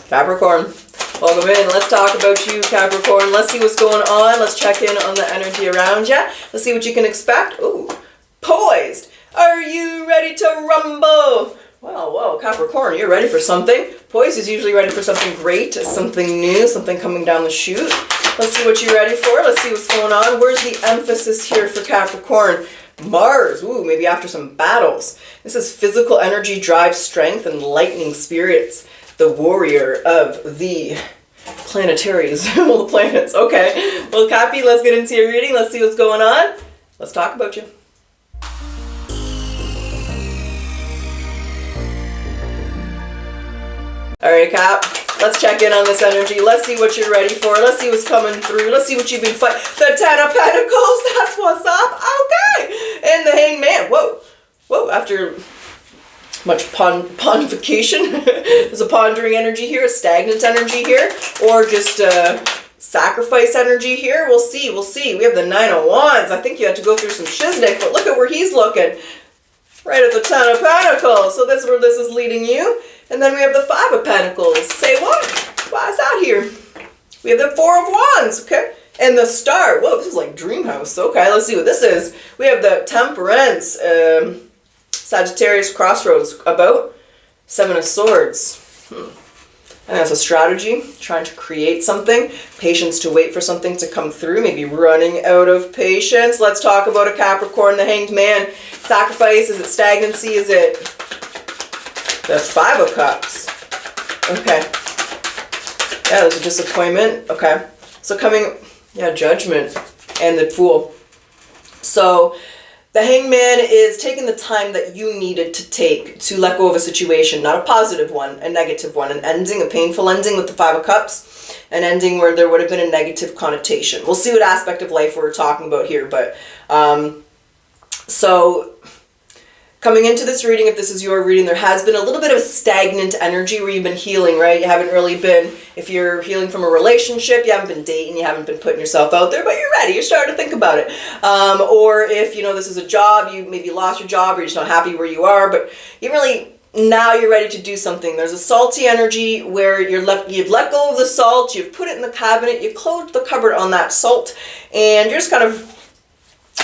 Capricorn, welcome in. Let's talk about you, Capricorn. Let's see what's going on. Let's check in on the energy around you. Let's see what you can expect. Ooh, poised. Are you ready to rumble? Wow, whoa, Capricorn, you're ready for something. Poised is usually ready for something great, something new, something coming down the chute. Let's see what you're ready for. Let's see what's going on. Where's the emphasis here for Capricorn? Mars, ooh, maybe after some battles. This is physical energy, drive, strength, and lightning spirits. The warrior of the planetaries, well, the planets. Okay, well, Cappy, let's get into your reading. Let's see what's going on. Let's talk about you. All right, Cap, let's check in on this energy. Let's see what you're ready for. Let's see what's coming through. Let's see what you've been fighting. The Ten of Pentacles, that's what's up. Okay, and the Hangman. Whoa, whoa, after much pontification, there's a pondering energy here, a stagnant energy here, or just sacrifice energy here. We'll see, we'll see. We have the Nine of Wands. I think you had to go through some shiznick, but look at where he's looking. Right at the Ten of Pentacles. So that's where this is leading you. And then we have the Five of Pentacles. Say what? Why is that here? We have the Four of Wands, okay? And the Star. Whoa, this is like Dream House. Okay, let's see what this is. We have the Temperance. Sagittarius Crossroads, about Seven of Swords. And that's a strategy, trying to create something, patience to wait for something to come through, maybe running out of patience. Let's talk about a Capricorn, the Hanged Man. Sacrifice, is it stagnancy, is it the Five of Cups? Okay. Yeah, there's a disappointment. Okay. So coming, yeah, Judgment and the Fool. So the Hangman is taking the time that you needed to take to let go of a situation, not a positive one, a negative one, an ending, a painful ending with the Five of Cups, an ending where there would have been a negative connotation. We'll see what aspect of life we're talking about here, but so coming into this reading, if this is your reading, there has been a little bit of a stagnant energy where you've been healing, right? You haven't really been, if you're healing from a relationship, you haven't been dating, you haven't been putting yourself out there, but you're ready, you're starting to think about it. Or if, you know, this is a job, you maybe lost your job or you're just not happy where you are, but you really, now you're ready to do something. There's a salty energy where you've let go of the salt, you've put it in the cabinet, you closed the cupboard on that salt, and you're just kind of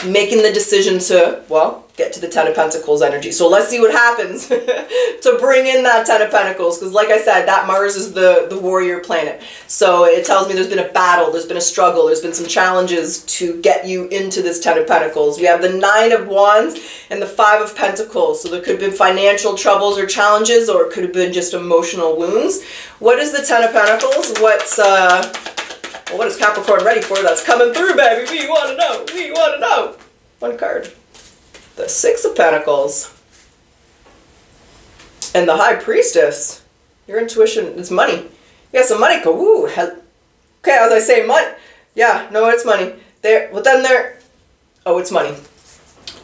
making the decision to, well, get to the Ten of Pentacles energy. So let's see what happens to bring in that Ten of Pentacles. Because like I said, that Mars is the warrior planet. So it tells me there's been a battle, there's been a struggle, there's been some challenges to get you into this Ten of Pentacles. We have the Nine of Wands and the Five of Pentacles. So there could have been financial troubles or challenges, or it could have been just emotional wounds. What is the Ten of Pentacles? Well, what is Capricorn ready for? That's coming through, baby. We want to know. We want to know. One card. The Six of Pentacles. And the High Priestess. Your intuition is money. You got some money. Ooh. Okay, as I say, money. Yeah, no, it's money. There. Well, then there. Oh, it's money.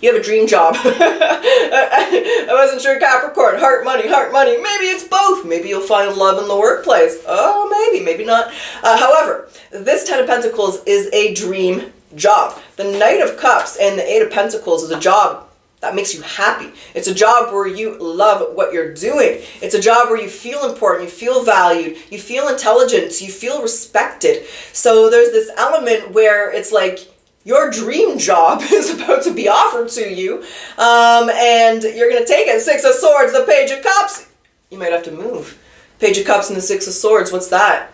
You have a dream job. I wasn't sure, Capricorn. Heart, money, maybe it's both. Maybe you'll find love in the workplace. Oh, maybe not. However, this Ten of Pentacles is a dream job. The Knight of Cups and the Eight of Pentacles is a job that makes you happy. It's a job where you love what you're doing. It's a job where you feel important, you feel valued, you feel intelligent, you feel respected. So there's this element where it's like, your dream job is about to be offered to you, and you're going to take it. Six of Swords, the Page of Cups. You might have to move. Page of Cups and the Six of Swords, what's that?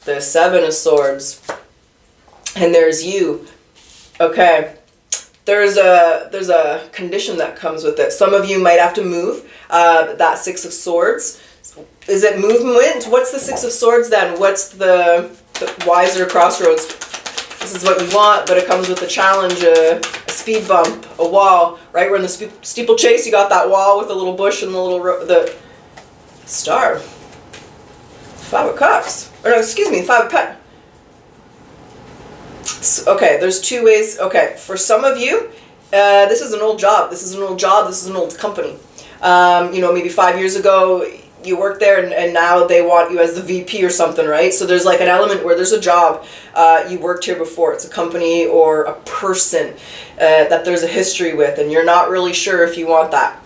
The Seven of Swords. And there's you. Okay. There's a condition that comes with it. Some of you might have to move. That Six of Swords. Is it movement? What's the Six of Swords then? What's the wiser crossroads? This is what you want, but it comes with a challenge, a speed bump, a wall. Right, we're in the steeplechase. You got that wall with a little bush and the Star. Five of Cups. Or no, excuse me, Five of Pentacles. Okay, there's two ways. Okay, for some of you, this is an old job. This is an old job. This is an old company. You know, maybe 5 years ago, you worked there and now they want you as the VP or something, right? So there's like an element where there's a job, you worked here before, it's a company or a person that there's a history with, and you're not really sure if you want that.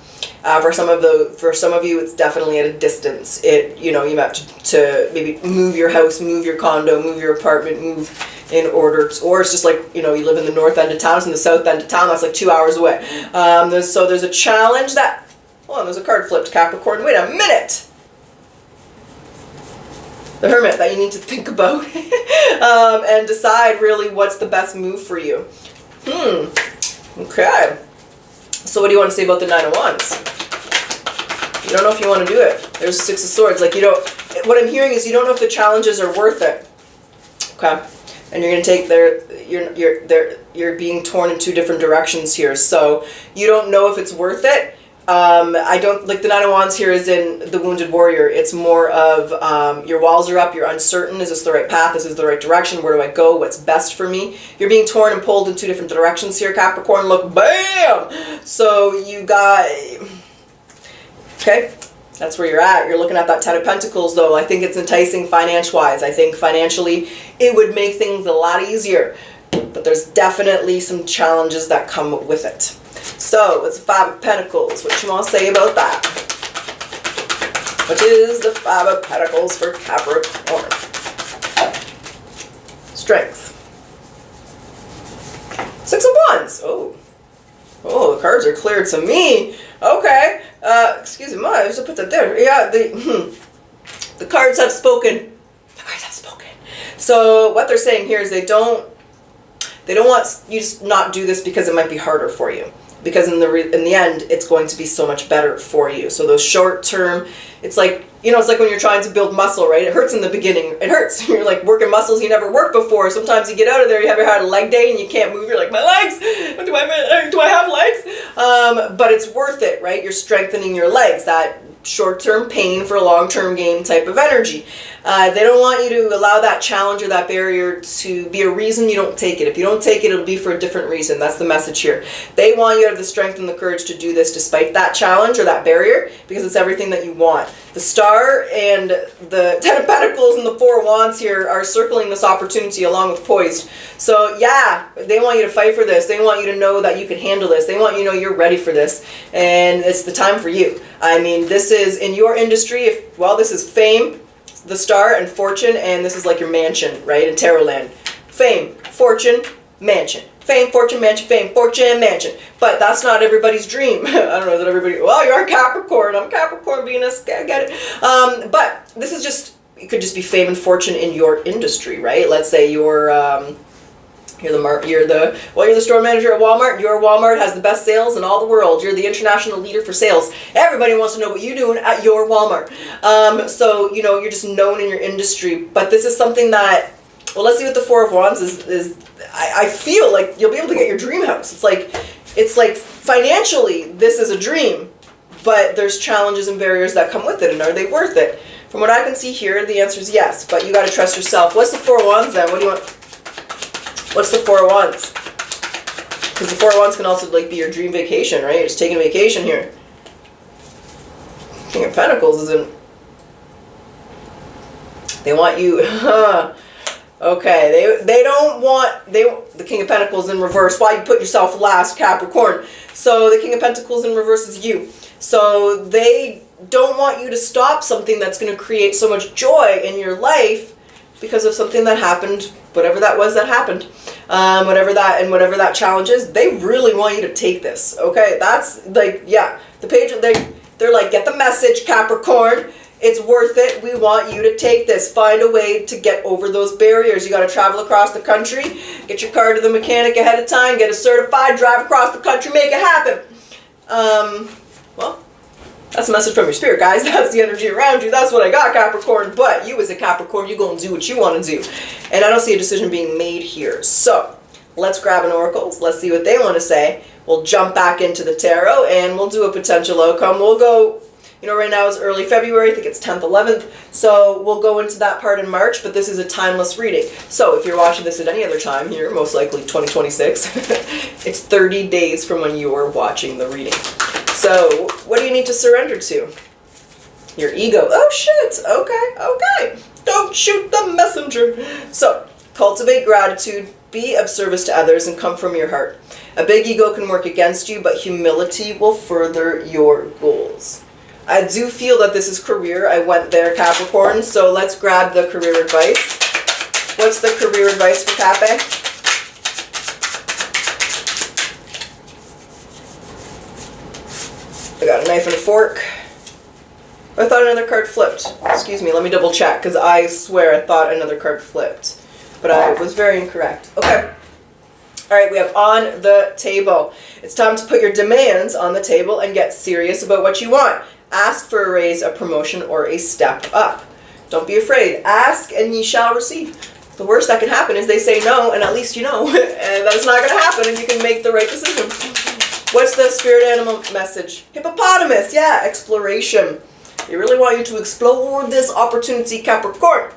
For some of you, it's definitely at a distance. You have to maybe move your house, move your condo, move your apartment, move in order to, or it's just like, you live in the north end of town, it's in the south end of town, that's like 2 hours away. There's a challenge that, hold on, there's a card flipped, Capricorn, wait a minute! The Hermit, that you need to think about and decide really what's the best move for you. Okay. So what do you want to say about the Nine of Wands? You don't know if you want to do it. There's Six of Swords. Like, what I'm hearing is you don't know if the challenges are worth it. Okay. And you're going to take you're being torn in two different directions here. So you don't know if it's worth it. I don't, like the Nine of Wands here is in the Wounded Warrior. It's more of your walls are up, you're uncertain. Is this the right path? Is this the right direction? Where do I go? What's best for me? You're being torn and pulled in two different directions here, Capricorn. Look, bam! So you got, okay, that's where you're at. You're looking at that Ten of Pentacles, though. I think it's enticing finance-wise. I think financially it would make things a lot easier. But there's definitely some challenges that come with it. So, it's the Five of Pentacles. What you want to say about that? What is the Five of Pentacles for Capricorn? Strength. Six of Wands. Oh, the cards are clear to me. Okay. Excuse me, I just put that there. Yeah, the cards have spoken. The cards have spoken. So, what they're saying here is they don't want you to not do this because it might be harder for you. Because in the end, it's going to be so much better for you. So those short term, it's like, it's like when you're trying to build muscle, right? It hurts in the beginning. It hurts. You're like working muscles you never worked before. Sometimes you get out of there, you have had a leg day and you can't move. You're like, my legs, do I have legs? But it's worth it, right? You're strengthening your legs. That short-term pain for a long-term gain type of energy. They don't want you to allow that challenge or that barrier to be a reason you don't take it. If you don't take it, it'll be for a different reason. That's the message here. They want you to have the strength and the courage to do this despite that challenge or that barrier, because it's everything that you want. The Star and the Ten of Pentacles and the Four of Wands here are circling this opportunity along with Poised. So yeah, they want you to fight for this. They want you to know that you can handle this. They want you to know you're ready for this. And it's the time for you. I mean, this is in your industry. This is fame, the Star, and fortune, and this is like your mansion, right, in Tarot land. Fame, fortune, mansion. Fame, fortune, mansion, fame, fortune, mansion. But that's not everybody's dream. I don't know that everybody, well, you're a Capricorn. I'm Capricorn, Venus, I get it. But this is just, it could just be fame and fortune in your industry, right? Let's say you're the store manager at Walmart. Your Walmart has the best sales in all the world. You're the international leader for sales. Everybody wants to know what you're doing at your Walmart. So, you're just known in your industry. But this is something that, well, let's see what the Four of Wands is. I feel like you'll be able to get your dream house. It's like financially, this is a dream, but there's challenges and barriers that come with it. And are they worth it? From what I can see here, the answer is yes, but you got to trust yourself. What's the Four of Wands then? What do you want? What's the Four of Wands? Because the Four of Wands can also be your dream vacation, right? You're just taking a vacation here. King of Pentacles isn't. They want you. Okay, they don't want the King of Pentacles in reverse. Why you put yourself last, Capricorn? So the King of Pentacles in reverse is you. So they don't want you to stop something that's going to create so much joy in your life because of something that happened, whatever that was that happened, whatever that challenge is. They really want you to take this. Okay, that's like, yeah, the page. They're like, get the message, Capricorn. It's worth it. We want you to take this. Find a way to get over those barriers. You got to travel across the country. Get your car to the mechanic ahead of time. Get it certified. Drive across the country. Make it happen. Well, that's a message from your spirit, guys. That's the energy around you. That's what I got, Capricorn. But you as a Capricorn, you're going to do what you want to do. And I don't see a decision being made here. So let's grab an oracle. Let's see what they want to say. We'll jump back into the tarot and we'll do a potential outcome. We'll go... right now is early February, I think it's 10th, 11th, so we'll go into that part in March, but this is a timeless reading. So if you're watching this at any other time here, most likely 2026, it's 30 days from when you are watching the reading. So what do you need to surrender to? Your ego. Oh shit, okay. Don't shoot the messenger. So cultivate gratitude, be of service to others, and come from your heart. A big ego can work against you, but humility will further your goals. I do feel that this is career. I went there, Capricorn, so let's grab the career advice. What's the career advice for Cape? I got a knife and a fork. I thought another card flipped. Excuse me, let me double check, because I swear I thought another card flipped. But I was very incorrect. Okay. All right, we have on the table. It's time to put your demands on the table and get serious about what you want. Ask for a raise, a promotion, or a step up. Don't be afraid. Ask and ye shall receive. The worst that can happen is they say no, and at least you know. And that's not going to happen, and you can make the right decision. What's the spirit animal message? Hippopotamus. Yeah, exploration. They really want you to explore this opportunity, Capricorn.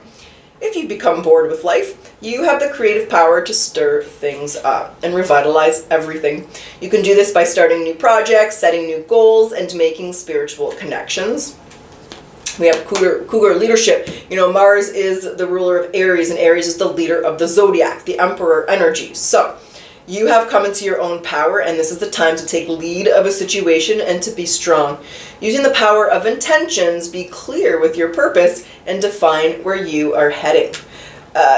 If you become bored with life, you have the creative power to stir things up and revitalize everything. You can do this by starting new projects, setting new goals, and making spiritual connections. We have Cougar leadership. You know, Mars is the ruler of Aries, and Aries is the leader of the zodiac, the emperor energy. So, you have come into your own power, and this is the time to take lead of a situation and to be strong. Using the power of intentions, be clear with your purpose and define where you are heading.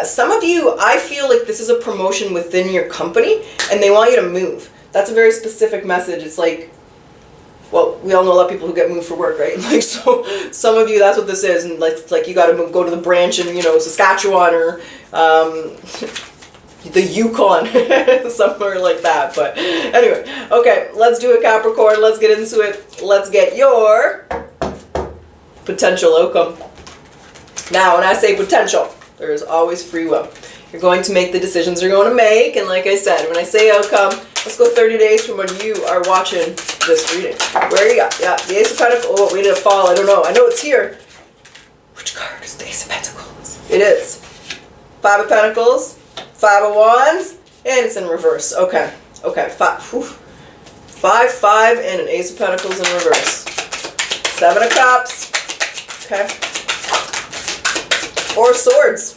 Some of you, I feel like this is a promotion within your company, and they want you to move. That's a very specific message. It's like, well, we all know a lot of people who get moved for work, right? Like, so some of you, that's what this is, and like you got to go to the branch in, you know, Saskatchewan or the Yukon, somewhere like that. But anyway, okay, let's do it, Capricorn. Let's get into it. Let's get your potential outcome. Now, when I say potential, there is always free will. You're going to make the decisions you're going to make, and like I said, when I say outcome, let's go 30 days from when you are watching this reading. Where you got? Yeah, the Ace of Pentacles. Oh, we did a fall. I don't know. I know it's here. Which card is the Ace of Pentacles? It is Five of Pentacles, Five of Wands, and it's in reverse. Okay. Okay. Five, and an Ace of Pentacles in reverse. Seven of Cups. Okay. Four of Swords.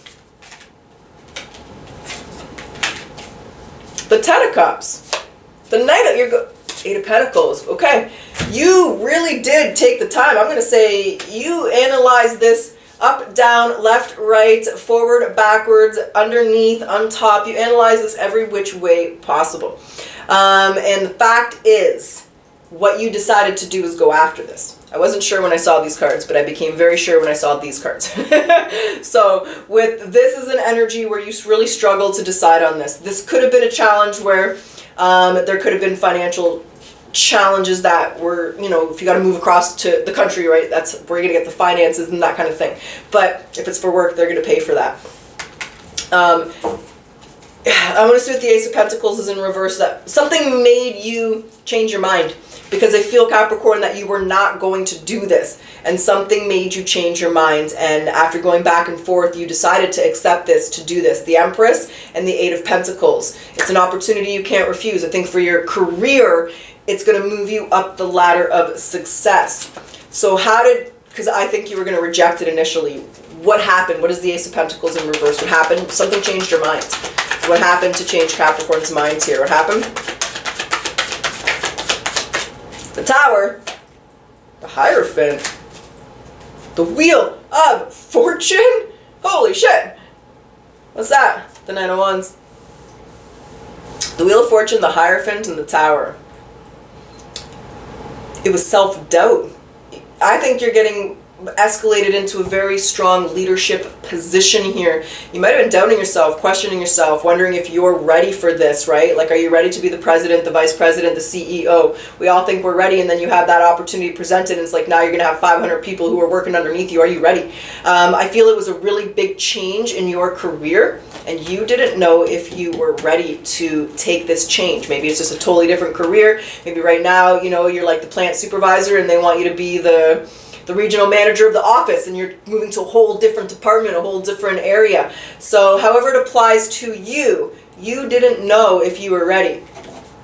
The Ten of Cups. The Knight of your Eight of Pentacles. Okay. You really did take the time. I'm going to say you analyzed this up, down, left, right, forward, backwards, underneath, on top. You analyze this every which way possible. And the fact is, what you decided to do is go after this. I wasn't sure when I saw these cards, but I became very sure when I saw these cards. So with this is an energy where you really struggle to decide on this. This could have been a challenge where there could have been financial challenges that were, you know, if you got to move across to the country, right, that's where you're going to get the finances and that kind of thing. But if it's for work, they're going to pay for that. I'm going to say with the Ace of Pentacles is in reverse, that something made you change your mind. Because I feel, Capricorn, that you were not going to do this. And something made you change your mind. And after going back and forth, you decided to accept this, to do this. The Empress and the Eight of Pentacles. It's an opportunity you can't refuse. I think for your career, it's going to move you up the ladder of success. So because I think you were going to reject it initially. What happened? What is the Ace of Pentacles in reverse? What happened? Something changed your mind. What happened to change Capricorn's minds here? What happened? The Tower, the Hierophant, the Wheel of Fortune. Holy shit. What's that? The Nine of Wands. The Wheel of Fortune, the Hierophant, and the Tower. It was self-doubt. I think you're getting escalated into a very strong leadership position here. You might have been doubting yourself, questioning yourself, wondering if you're ready for this, right? Like, are you ready to be the president, the vice president, the CEO? We all think we're ready, and then you have that opportunity presented, and it's like now you're going to have 500 people who are working underneath you. Are you ready? I feel it was a really big change in your career, and you didn't know if you were ready to take this change. Maybe it's just a totally different career. Maybe right now, you know, you're like the plant supervisor, and they want you to be the regional manager of the office, and you're moving to a whole different department, a whole different area. So however it applies to you, you didn't know if you were ready.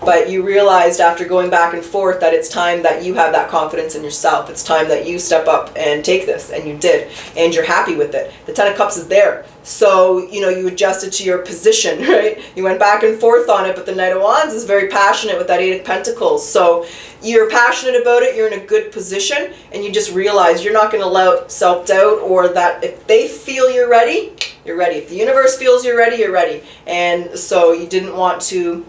But you realized after going back and forth that it's time that you have that confidence in yourself. It's time that you step up and take this, and you did, and you're happy with it. The Ten of Cups is there. So, you adjusted to your position, right? You went back and forth on it, but the Knight of Wands is very passionate with that Eight of Pentacles. So you're passionate about it, you're in a good position, and you just realize you're not going to allow self-doubt, or that if they feel you're ready, you're ready. If the universe feels you're ready, you're ready. And so you didn't want to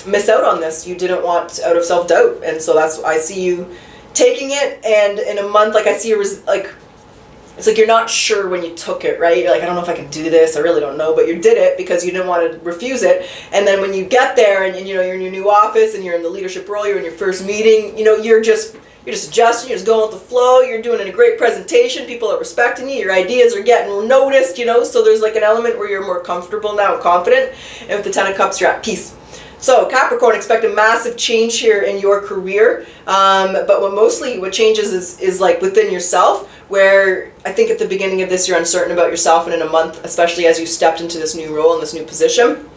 miss out on this. You didn't want out of self-doubt. And so that's, I see you taking it, and in a month, like I see you, it's like you're not sure when you took it, right? You're like, I don't know if I can do this, I really don't know, but you did it because you didn't want to refuse it. And then when you get there and you're in your new office and you're in the leadership role, you're in your first meeting, you're just adjusting, you're just going with the flow, you're doing a great presentation, people are respecting you, your ideas are getting noticed, so there's like an element where you're more comfortable now and confident. And with the Ten of Cups, you're at peace. So Capricorn, expect a massive change here in your career, but what changes is like within yourself, where I think at the beginning of this you're uncertain about yourself, and in a month, especially as you stepped into this new role in this new position,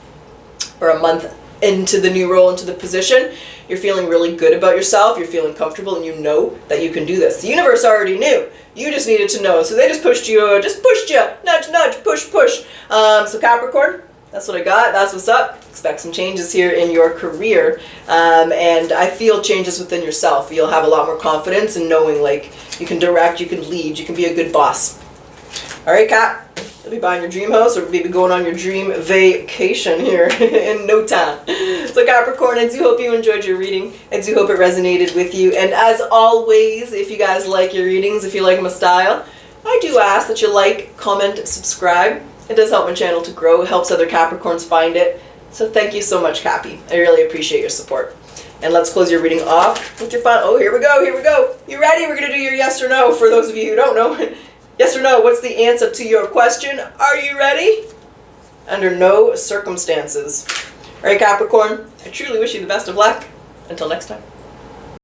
or a month into the new role, into the position, you're feeling really good about yourself, you're feeling comfortable, and you know that you can do this. The universe already knew. You just needed to know. So they just pushed you, nudge, nudge, push, push. So Capricorn, that's what I got. That's what's up. Expect some changes here in your career. And I feel changes within yourself. You'll have a lot more confidence in knowing, like, you can direct, you can lead, you can be a good boss. All right, Cap. You'll be buying your dream house, or maybe going on your dream vacation here in no time. So Capricorn, I do hope you enjoyed your reading. I do hope it resonated with you. And as always, if you guys like your readings, if you like my style, I do ask that you like, comment, subscribe. It does help my channel to grow. It helps other Capricorns find it. So thank you so much, Cappy. I really appreciate your support. And let's close your reading off with your fun. Oh, here we go, here we go. You ready? We're going to do your yes or no for those of you who don't know. Yes or no, what's the answer to your question? Are you ready? Under no circumstances. All right, Capricorn, I truly wish you the best of luck. Until next time.